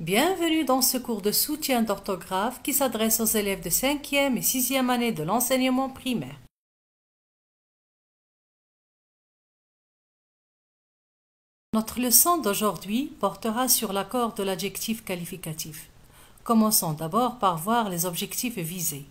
Bienvenue dans ce cours de soutien d'orthographe qui s'adresse aux élèves de 5e et 6e année de l'enseignement primaire. Notre leçon d'aujourd'hui portera sur l'accord de l'adjectif qualificatif. Commençons d'abord par voir les objectifs visés.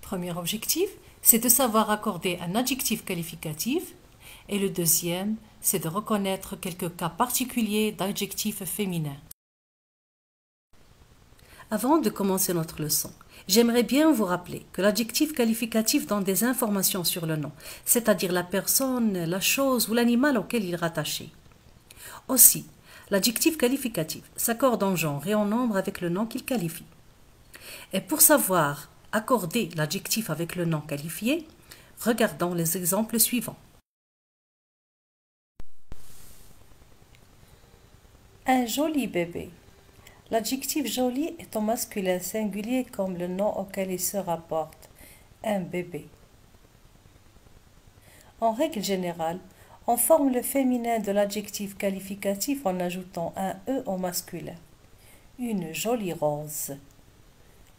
Premier objectif, c'est de savoir accorder un adjectif qualificatif et le deuxième, c'est de reconnaître quelques cas particuliers d'adjectifs féminins. Avant de commencer notre leçon, j'aimerais bien vous rappeler que l'adjectif qualificatif donne des informations sur le nom, c'est-à-dire la personne, la chose ou l'animal auquel il est rattaché. Aussi, l'adjectif qualificatif s'accorde en genre et en nombre avec le nom qu'il qualifie. Et pour savoir accorder l'adjectif avec le nom qualifié, regardons les exemples suivants. Un joli bébé. L'adjectif joli est au masculin singulier comme le nom auquel il se rapporte, un bébé. En règle générale, on forme le féminin de l'adjectif qualificatif en ajoutant un E au masculin. Une jolie rose.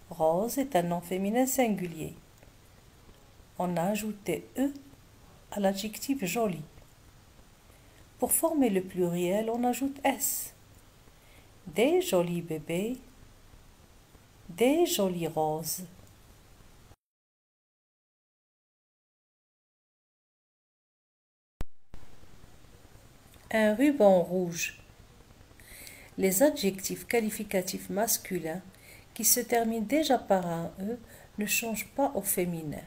Rose est un nom féminin singulier. On a ajouté E à l'adjectif joli. Pour former le pluriel, on ajoute S. Des jolis bébés, des jolies roses. Un ruban rouge. Les adjectifs qualificatifs masculins qui se terminent déjà par un E ne changent pas au féminin.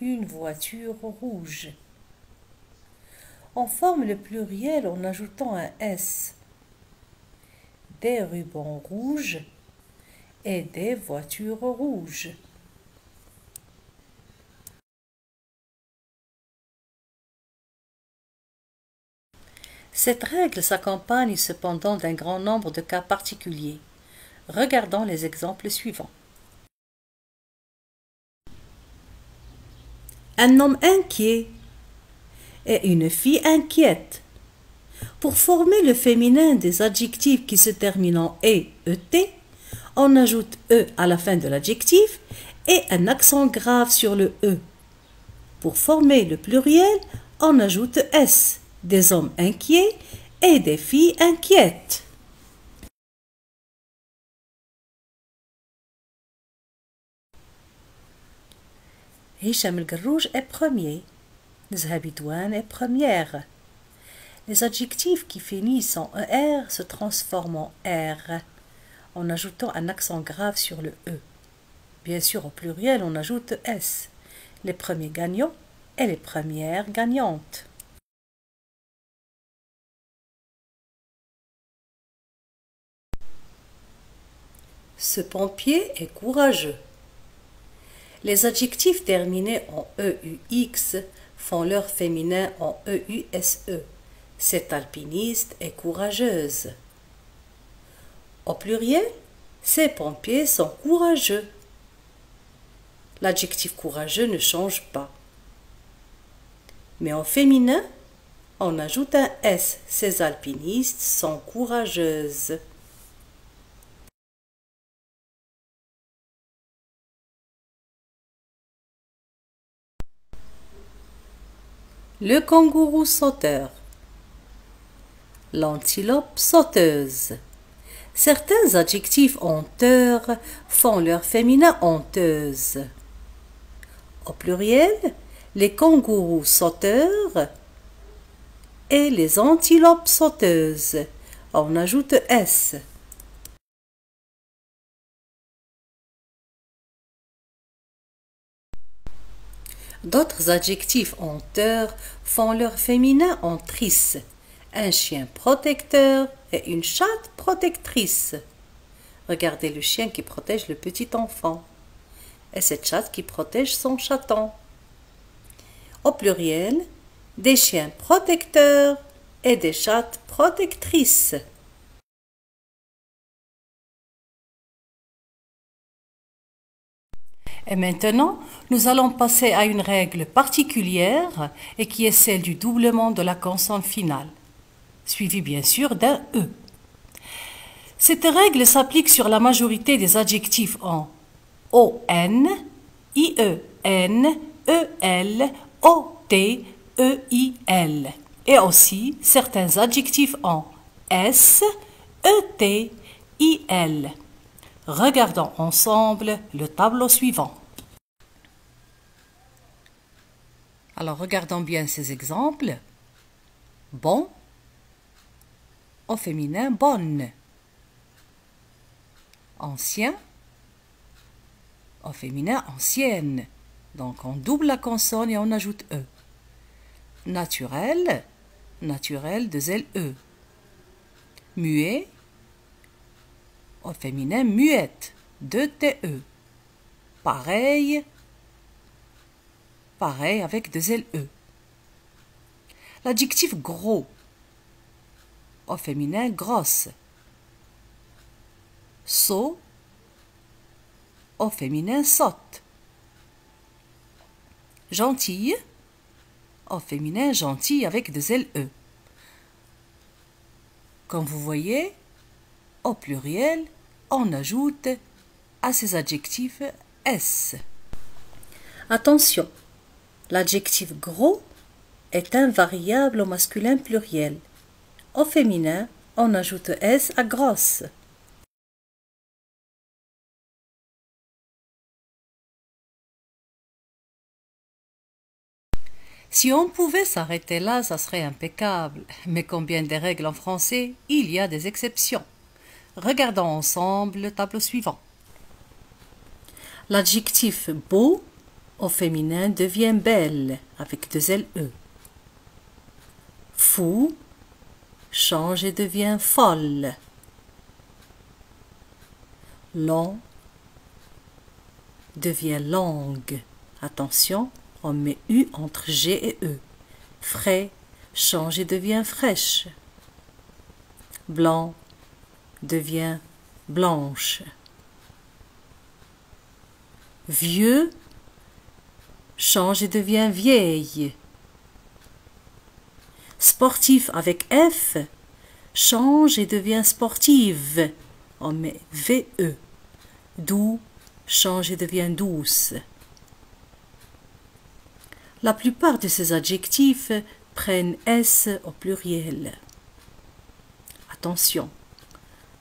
Une voiture rouge. On forme le pluriel en ajoutant un S. Des rubans rouges et des voitures rouges. Cette règle s'accompagne cependant d'un grand nombre de cas particuliers. Regardons les exemples suivants. Un homme inquiet et une fille inquiète. Pour former le féminin des adjectifs qui se terminent en et, on ajoute e à la fin de l'adjectif et un accent grave sur le e. Pour former le pluriel, on ajoute s, des hommes inquiets et des filles inquiètes. Hicham el-Garrouj est premier. Zhabi Douane est première. Les adjectifs qui finissent en ER se transforment en R, en ajoutant un accent grave sur le E. Bien sûr, au pluriel, on ajoute S, les premiers gagnants et les premières gagnantes. Ce pompier est courageux. Les adjectifs terminés en EUX font leur féminin en EUSE. Cette alpiniste est courageuse. Au pluriel, ces pompiers sont courageux. L'adjectif courageux ne change pas. Mais au féminin, on ajoute un S. Ces alpinistes sont courageuses. Le kangourou sauteur. L'antilope sauteuse. Certains adjectifs honteurs font leur féminin honteuse. Au pluriel, les kangourous sauteurs et les antilopes sauteuses. On ajoute S. D'autres adjectifs honteurs font leur féminin hontrice. Un chien protecteur et une chatte protectrice. Regardez le chien qui protège le petit enfant et cette chatte qui protège son chaton. Au pluriel, des chiens protecteurs et des chattes protectrices. Et maintenant, nous allons passer à une règle particulière et qui est celle du doublement de la consonne finale. suivi bien sûr d'un E. Cette règle s'applique sur la majorité des adjectifs en ON, IEN, EL, OT, EIL et aussi certains adjectifs en S, ET, IL. Regardons ensemble le tableau suivant. Alors regardons bien ces exemples. Bon, au féminin bonne. Ancien, au féminin ancienne. Donc on double la consonne et on ajoute E. Naturel, naturel, deux L, E. Muet, au féminin muette, deux TE. Pareil, pareil avec deux L, E. L'adjectif gros, au féminin grosse. Sot, au féminin sotte. Gentille, au féminin gentille avec deux L, E. Comme vous voyez, au pluriel, on ajoute à ces adjectifs S. Attention, l'adjectif gros est invariable au masculin pluriel. Au féminin, on ajoute S à grosse. Si on pouvait s'arrêter là, ça serait impeccable. Mais combien de règles en français, il y a des exceptions. Regardons ensemble le tableau suivant. L'adjectif beau au féminin devient belle avec deux L, E. Fou change et devient folle. Long devient longue. Attention, on met U entre G et E. Frais change et devient fraîche. Blanc devient blanche. Vieux change et devient vieille. Sportif avec F change et devient sportive. On met VE. Doux change et devient douce. La plupart de ces adjectifs prennent S au pluriel. Attention,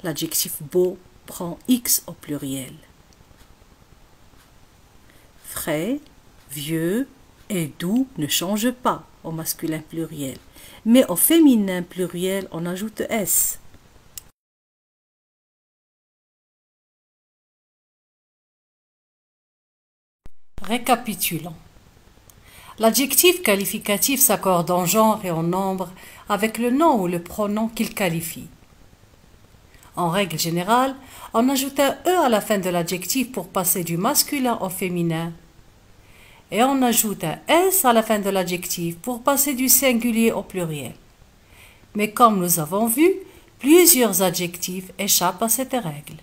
l'adjectif beau prend X au pluriel. Frais, vieux et doux ne changent pas au masculin pluriel, mais au féminin pluriel, on ajoute S. Récapitulons. L'adjectif qualificatif s'accorde en genre et en nombre avec le nom ou le pronom qu'il qualifie. En règle générale, on ajoute un E à la fin de l'adjectif pour passer du masculin au féminin. Et on ajoute un S à la fin de l'adjectif pour passer du singulier au pluriel. Mais comme nous avons vu, plusieurs adjectifs échappent à cette règle.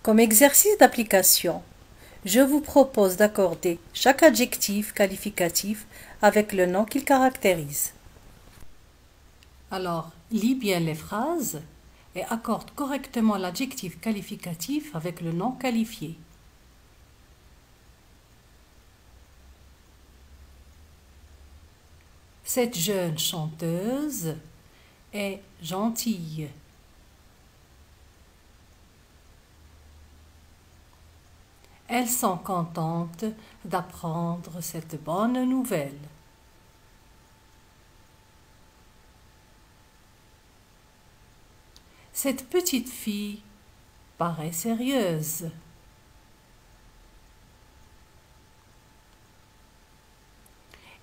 Comme exercice d'application, je vous propose d'accorder chaque adjectif qualificatif avec le nom qu'il caractérise. Alors, lis bien les phrases et accorde correctement l'adjectif qualificatif avec le nom qualifié. Cette jeune chanteuse est gentille. Elles sont contentes d'apprendre cette bonne nouvelle. Cette petite fille paraît sérieuse.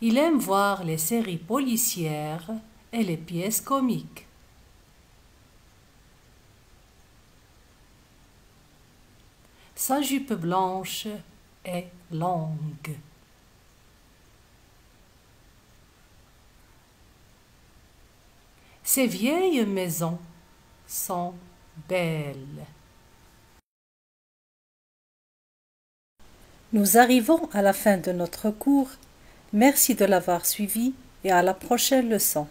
Il aime voir les séries policières et les pièces comiques. Sa jupe blanche est longue. Ces vieilles maisons sont belles. Nous arrivons à la fin de notre cours. Merci de l'avoir suivi et à la prochaine leçon.